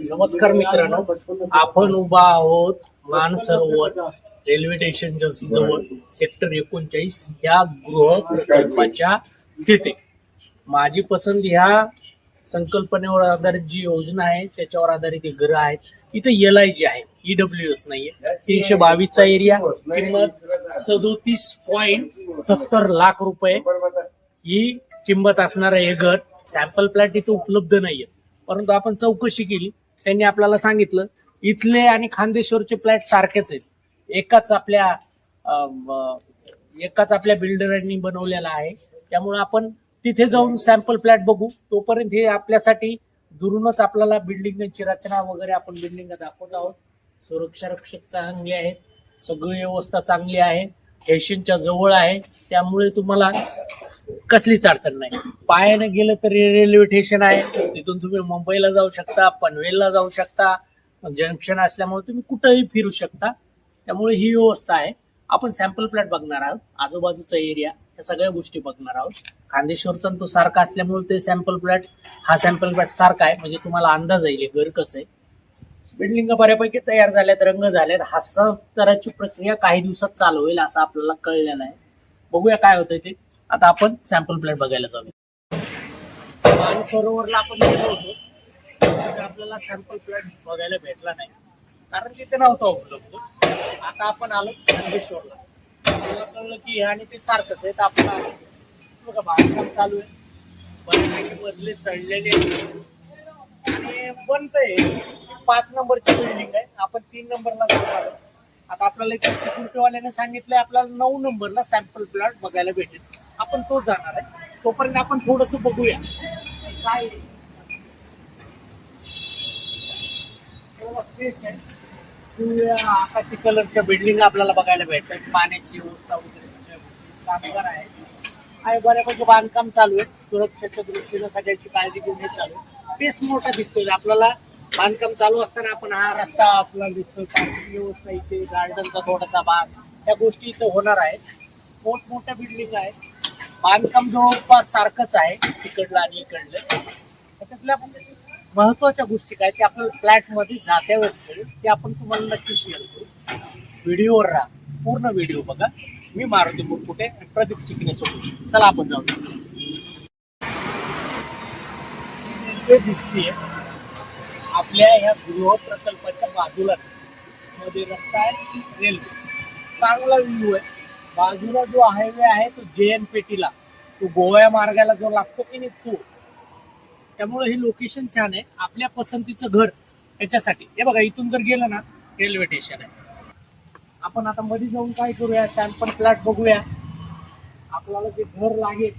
नमस्कार मित्रांनो, आपण उभा आहोत मानसरोवर रेल्वे स्टेशनच्या जवळ सेक्टर 39 या गृह प्रकल्पाच्या तिथे. माझी पसंत ह्या संकल्पनेवर आधारित जी योजना आहे त्याच्यावर आधारित हे घरं आहेत. इथे LIG आहे, EWS नाहीये. 322चा एरिया, किंमत 37.70 लाख रुपये ही किंमत असणार हे घर. सॅम्पल प्लॅट इथे उपलब्ध नाहीये, परंतु आपण चौकशी केली. त्यांनी आपल्याला सांगितलं इथले आणि खांदेश्वरचे फ्लॅट सारखेच आहेत. एकाच आपल्या बिल्डरांनी बनवलेला आहे. त्यामुळे आपण तिथे जाऊन सॅम्पल फ्लॅट बघू. तोपर्यंत हे आपल्यासाठी दुरूनच आपल्याला बिल्डिंगची रचना वगैरे आपण बिल्डिंग दाखवत आहोत. सुरक्षा रक्षक चांगले आहेत, सगळी व्यवस्था चांगली आहे, स्टेशनच्या जवळ आहे. त्यामुळे तुम्हाला कसलीच अडचण नाही. पायाने गेलं तरी रेल्वे स्टेशन आहे, तिथून तुम्ही मुंबईला जाऊ शकता, पनवेलला जाऊ शकता. जंक्शन असल्यामुळे तुम्ही कुठेही फिरू शकता. त्यामुळे ही व्यवस्था आहे. आपण सॅम्पल प्लॅट बघणार आहोत, आजूबाजूचा एरिया, या सगळ्या गोष्टी बघणार आहोत. खांदेश्वरचा तो सारखा असल्यामुळे ते सॅम्पल प्लॅट सॅम्पल प्लॅट सारखा आहे, म्हणजे तुम्हाला अंदाज येईल घर कसं आहे. बिल्डिंग बऱ्यापैकी तयार झाल्यात, रंग झालेत. हस्तांतराची प्रक्रिया काही दिवसात चालू होईल असं आपल्याला कळलेलं आहे. बघूया काय होतंय ते. आता आपण सॅम्पल प्लॅट बघायला जाऊ. मानसरोवरला आपण गेलो होतो, तर आपल्याला सॅम्पल प्लॅट बघायला भेटला नाही, कारण तिथे नव्हता उपलब्ध. आता आपण आलो खांदेश्वरला, मला कळलं की आणि ते सारखंच आहे. तर आपण आलो बघा, बांधकाम चालू आहे, बऱ्यापैकी मजले चढलेले आणि बनतंय. 5 नंबरची बिल्डिंग आहे, आपण 3 नंबरला जाणार. आता आपल्याला इथे सिक्युरिटीवाल्याने सांगितलंय आपल्याला 9 नंबरला सॅम्पल प्लॉट बघायला भेटेल. आपण तो जाणार आहे. तोपर्यंत आपण थोडस बघूया काय स्पेस आहे. पिवळ्या आकाशी कलरच्या बिल्डिंग आपल्याला बघायला भेटतात. पाण्याची व्यवस्था वगैरे कामगार आहे. बऱ्यापैकी बांधकाम चालू आहे. सुरक्षेच्या दृष्टीनं सगळ्याची काळजी घेऊन हे चालू आहे. स्पेस मोठा दिसतोय आपल्याला. बांधकाम चालू असताना आपण हा रस्ता आपला दिसतोय, पार्किंग व्यवस्था इथे, गार्डनचा थोडासा भाग, या गोष्टी इथे होणार आहेत. मोठमोठ्या बिल्डिंग आहे. बांधकाम जवळपास सारखंच आहे तिकडलं आणि इकडलं. त्याच्यातल्या महत्वाच्या गोष्टी काय ते आपल्याला फ्लॅट मध्ये जात्या वेळेस कळेल, ते आपण तुम्हाला नक्की शेअर करू. व्हिडिओवर राहा, पूर्ण व्हिडिओ बघा. मी मारुती मुरकुटे, प्रदीप चिकनेसोबत. चला आपण जाऊ. ते दिसतीये आपल्या ह्या गृह प्रकल्पाच्या बाजूलाच मध्ये रस्ता आहे, रेल्वे, चांगला व्ह्यू आहे. बाजूला जो हायवे आहे तो JNPTला, तो गोव्या मार्गाला जो लागतो की नाही तो. त्यामुळे ही लोकेशन छान आहे. आपल्या पसंतीचं घर याच्यासाठी. हे बघा, इथून जर गेलं ना रेल्वे स्टेशन आहे. आपण आता मध्ये जाऊन काय करूया, सॅम्पल फ्लॅट बघूया. आपल्याला जे घर लागेल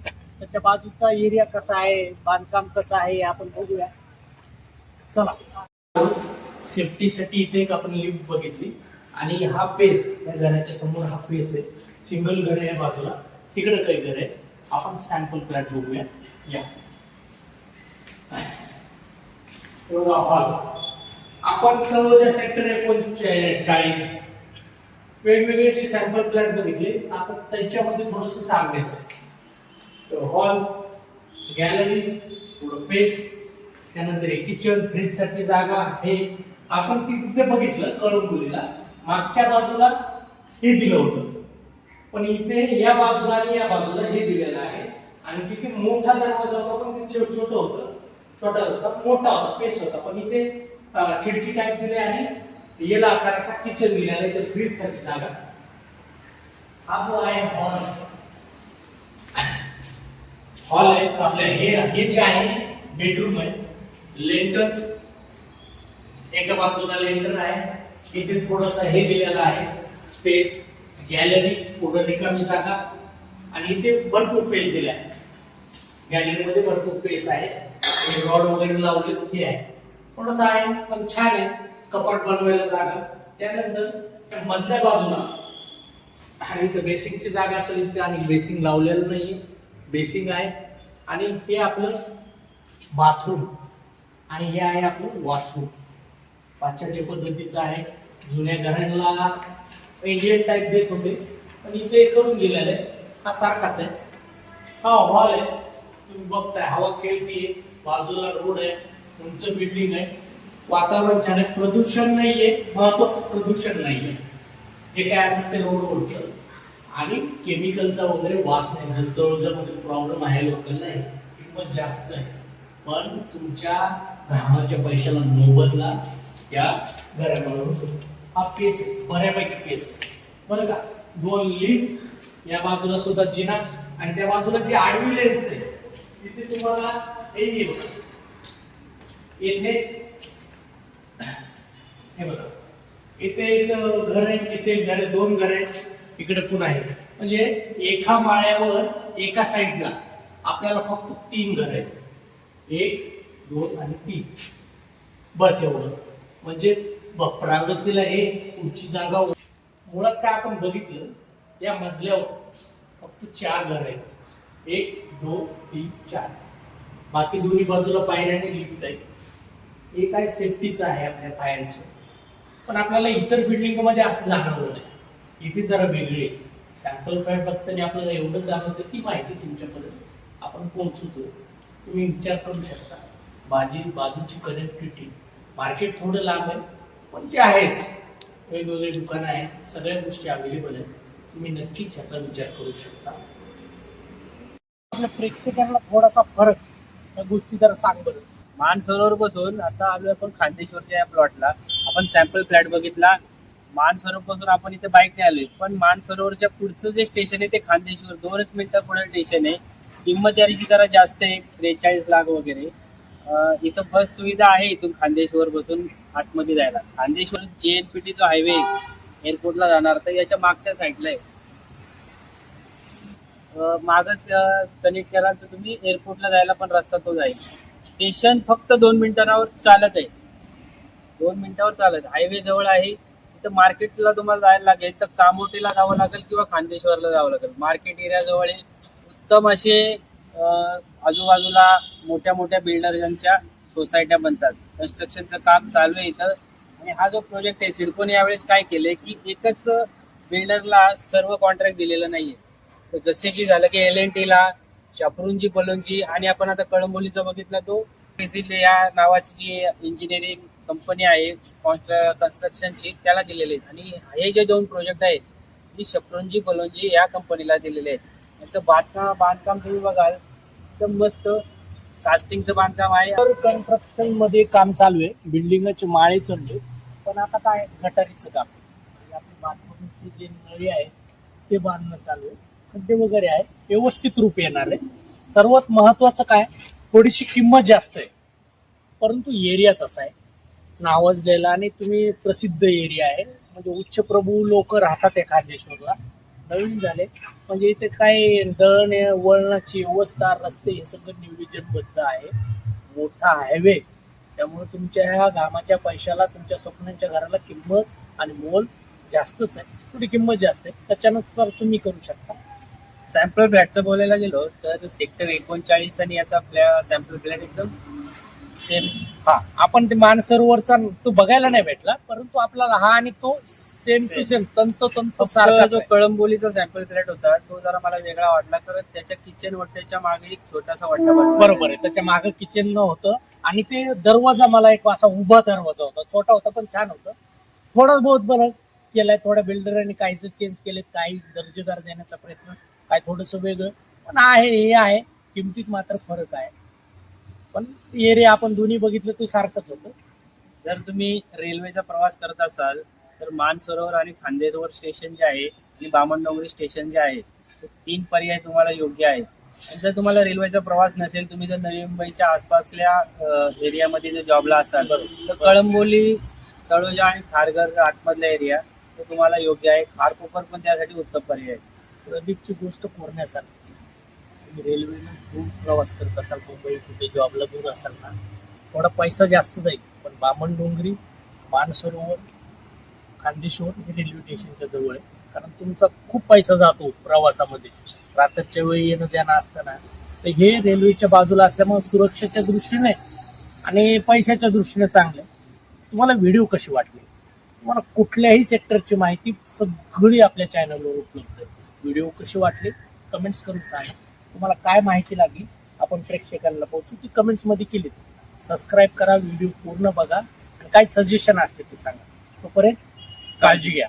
त्याच्या बाजूचा एरिया कसा आहे, बांधकाम कसं आहे हे आपण बघूया. चला. सेफ्टीसाठी इथे एक आपण लिफ्ट बघितली आणि हा फेस, या घराच्या समोर हा फेस आहे. सिंगल घर आहे बाजूला, तिकडे काही घर आहे. आपण सॅम्पल फ्लॅट बघूया. या हॉल आपण जवळच्या सेक्टर 39 वेगवेगळे जे सॅम्पल फ्लॅट बघितले. आता त्याच्यामध्ये थोडस सांगायचं. हॉल, गॅलरी, पुढं फेस, त्यानंतर किचन, फ्रीज साठी जागा आहे. आपण तिथे बघितलं कळंबुलीला, मागच्या बाजूला हे दिलं होतं, पण इथे या बाजूला आणि या बाजूला हे दिलेलं आहे. आणि तिथे मोठा दरवाजा होता, पण ते छोटं होतं, छोटा होता, मोठा होता, पेस होता. पण इथे खिडकी टाईप दिले आणि येला आकाराचा किचन दिलेला आहे. इथे फ्रीज साठी जागा. हा जो आहे हॉल आहे आपल्या. हे जे आहे बेडरूम आहे. लेंटर, एका बाजूला लेंटर आहे. इथे थोडस हे दिलेलं आहे स्पेस, गॅलरी, पुढे रिकामी जागा आणि इथे भरपूर स्पेस दिला आहे. गॅलरीमध्ये भरपूर स्पेस आहे. रॉड वगैरे लावले हे आहे. थोडस आहे पण छान आहे. कपाट बनवायला जागा. त्यानंतर मधल्या बाजूला आणि इथे बेसिंगची जागा असेल इथे, आणि बेसिंग लावलेलं नाहीये, बेसिंग आहे. आणि हे आपलं बाथरूम आणि हे आहे आपलं वॉशरूम. पाश्चात्य पद्धतीचं आहे. जुन्या घरांना इंडियन टाईप देत होते, पण इथे करून दिलेलं आहे. हा सारखाच आहे. हा हॉल आहे, तुम्ही बघताय हवा खेळतीये. बाजूला रोड आहे, उंच बिल्डिंग आहे. वातावरण छान आहे, प्रदूषण नाहीये, महत्वाचं प्रदूषण नाहीये, जे काय असेल ते रोडवरचं, आणि केमिकलचा वगैरे वास नाही. जळजळमध्ये प्रॉब्लेम आहे लोकांना, किंमत जास्त आहे, पण तुमच्या घामाच्या पैशाला मोबदला या घरामध्ये होऊ शकतो. हा पेस आहे, बऱ्यापैकी पेस आहे बरं का. 2 लिफ्ट, या बाजूला सुद्धा जिना, आणि त्या बाजूला जी आडवी लेन्स आहे तिथे तुम्हाला हे येईल, येथे हे बघा, इथे एक घर आहे, इथे घर आहे, 2 घर आहेत, इकडे पुन्हा आहे. म्हणजे एका माळ्यावर एका साईडला आपल्याला फक्त 3 घर आहेत, 1 2 आणि 3, बस एवढं. म्हणजे प्रायव्हसीला हे पुढची जागा. मुळात काय आपण बघितलं, या मजल्यावर फक्त 4 घर आहेत, 1 2 3 4, बाकी दोन्ही बाजूला पायऱ्याने लिफ्ट आहे. हे काय सेफ्टीचं आहे आपल्या पायांचं, पण आपल्याला इतर बिल्डिंग मध्ये असं जाणवलं नाही. इथे जरा वेगळी आहे. सॅम्पल फ्लॅट बघताना आपल्याला एवढं जाणवतं, ती माहिती तुमच्यापर्यंत आपण पोहोचवतो. तुम्ही विचार करू शकता, बाजूची कनेक्टिव्हिटी, मार्केट थोडं लांब आहे पण ते आहेच, वेगवेगळे दुकानं आहेत, सगळ्या गोष्टी अवेलेबल आहेत. तुम्ही नक्कीच ह्याचा विचार करू शकता. आपल्या प्रेक्षकांना थोडासा फरक या गोष्टी जरा सांग बरं. मानसरोवर पासून आता आलो आपण खांदेश्वरच्या या प्लॉटला. आपण सॅम्पल फ्लॅट बघितला. मानसरोवर पासून आपण इथे बाईकने आलोय, पण मानसरोवरच्या पुढचं जे स्टेशन आहे ते खांदेश्वर, 2च मिनिटं पुढे स्टेशन आहे. किंमत याची जरा जास्त आहे, 43 लाख वगैरे. इथं बस सुविधा आहे इथून खांदेश्वर पासून आतमध्ये जायला. खांदेश्वर JNPT जो हायवे एअरपोर्टला जाणार, तर याच्या मागच्या साईडला आहे. मागच कनेक्ट केला तर तुम्ही एअरपोर्टला जायला पण रस्ता तो जाईल. स्टेशन फक्त 2 मिनिटांवर चालत आहे, 2 मिनिटावर चालत. हायवे जवळ आहे. तिथं मार्केटला तुम्हाला जायला लागेल तर कामोठीला जावं लागेल किंवा खांदेश्वरला जावं लागेल. मार्केट एरिया जवळ आहे. उत्तम असे आजूबाजूला मोठ्या मोठ्या बिल्डरांच्या सोसायट्या बनतात. कन्स्ट्रक्शनचं काम चालू आहे इथं. आणि हा जो प्रोजेक्ट आहे, सिडकोने यावेळेस काय केलंय की एकच बिल्डरला सर्व कॉन्ट्रॅक्ट दिलेलं नाहीये. तर जसे की झालं की L&T ला, शापरुंजी पलोंजी, आणि आपण आता कळंबोलीचा बघितला तो या नावाची जी इंजिनिअरिंग कंपनी आहे कन्स्ट्रक्शनची, त्याला दिलेले आहेत. आणि हे जे 2 प्रोजेक्ट आहेत ती शपरुंजी पलोंजी या कंपनीला दिलेले आहेत. त्याचं बांधकाम तुम्ही बघाल तर मस्त कास्टिंगचं बांधकाम आहे. कन्स्ट्रक्शन मध्ये काम चालू आहे, बिल्डिंगचे माळे चढले, पण आता काय गटारीचं काम, आपली बाथरूमची जे नळी आहे ते बांधणं चालू आहे, खड्डे वगैरे आहे, व्यवस्थित रूप येणार आहे. सर्वात महत्वाचं काय, थोडीशी किंमत जास्त आहे, परंतु एरिया तसा आहे नावाजलेला, आणि तुम्ही प्रसिद्ध एरिया आहे. म्हणजे उच्चप्रभू लोक राहतात या खांदेश्वरला. नवीन झाले म्हणजे इथे काय दळण वळणाची व्यवस्था, रस्ते, हे सगळं नियोजनबद्ध आहे. मोठा हायवे, त्यामुळे तुमच्या ह्या घामाच्या पैशाला, तुमच्या स्वप्नांच्या घराला किंमत आणि मोल जास्तच आहे. थोडी किंमत जास्त आहे, त्याच्यानुसार तुम्ही करू शकता. सॅम्पल फ्लॅटचं बोलायला गेलो तर सेक्टर 39 आणि याचा आपल्या सॅम्पल फ्लॅट एकदम सेम. हा, आपण ते मानसरोवरचा तो बघायला नाही भेटला, परंतु आपल्याला हा आणि तो सेम टू सेम, तंतोतंत सारखा. जो कळंबोलीचा सॅम्पल फ्लॅट होता तो जरा मला वेगळा वाटला, कारण त्याच्या किचन वट्ट्याच्या मागे एक छोटासा वट्टा बरोबर आहे, त्याच्या मागे किचन होतं, आणि ते दरवाजा मला एक असा उभा दरवाजा होता, छोटा होता पण छान होता. थोडा बहुत फरक केलाय, थोड्या बिल्डरांनी काहीच चेंज केलेत, काही दर्जेदार देण्याचा प्रयत्न, काय थोडस वेगळं पण आहे. हे आहे, किमतीत मात्र फरक आहे, पण एरिया आपण दोन्ही बघितलं तो सारखंच होतं. जर तुम्ही रेल्वेचा प्रवास करत असाल तर मानसरोवर आणि खांदेश्वर स्टेशन जे आहे आणि बामणडोंगरी स्टेशन जे आहे, ते 3 पर्याय तुम्हाला योग्य आहेत. आणि जर तुम्हाला रेल्वेचा प्रवास नसेल, तुम्ही जर नवी मुंबईच्या आसपासल्या एरियामध्ये जर जॉबला असाल तर कळंबोली, तळोजा आणि खारघर आतमधला एरिया तो तुम्हाला योग्य आहे. खारकोपर पण त्यासाठी उत्तम पर्याय आहे. प्रदीपची गोष्ट कोरण्यासारखीच. तुम्ही रेल्वेनं दूर प्रवास करत असाल, मुंबई कुठे जॉबला दूर असाल ना, थोडा पैसा जास्त जाईल, पण बामणडोंगरी, मानसरोवर, खांदेश्वर हे रेल्वे स्टेशनच्या जवळ आहे. कारण तुमचा खूप पैसा जातो प्रवासामध्ये, रात्रीच्या वेळी येणं जाणं असताना, तर हे रेल्वेच्या बाजूला असल्यामुळे सुरक्षेच्या दृष्टीने आणि पैशाच्या दृष्टीने चांगले. तुम्हाला व्हिडिओ कशी वाटली, तुम्हाला कुठल्याही सेक्टरची माहिती सगळी आपल्या चॅनलवर उपलब्ध आहे. व्हिडिओ कशी वाटली कमेंट्स करून सांगा. तुम्हाला काय माहिती लागली आपण प्रेक्षकांना पोहोचू ती कमेंट्समध्ये केली. सबस्क्राईब करा, व्हिडिओ पूर्ण बघा, काय सजेशन असते ते सांगा. तोपर्यंत काळजी घ्या.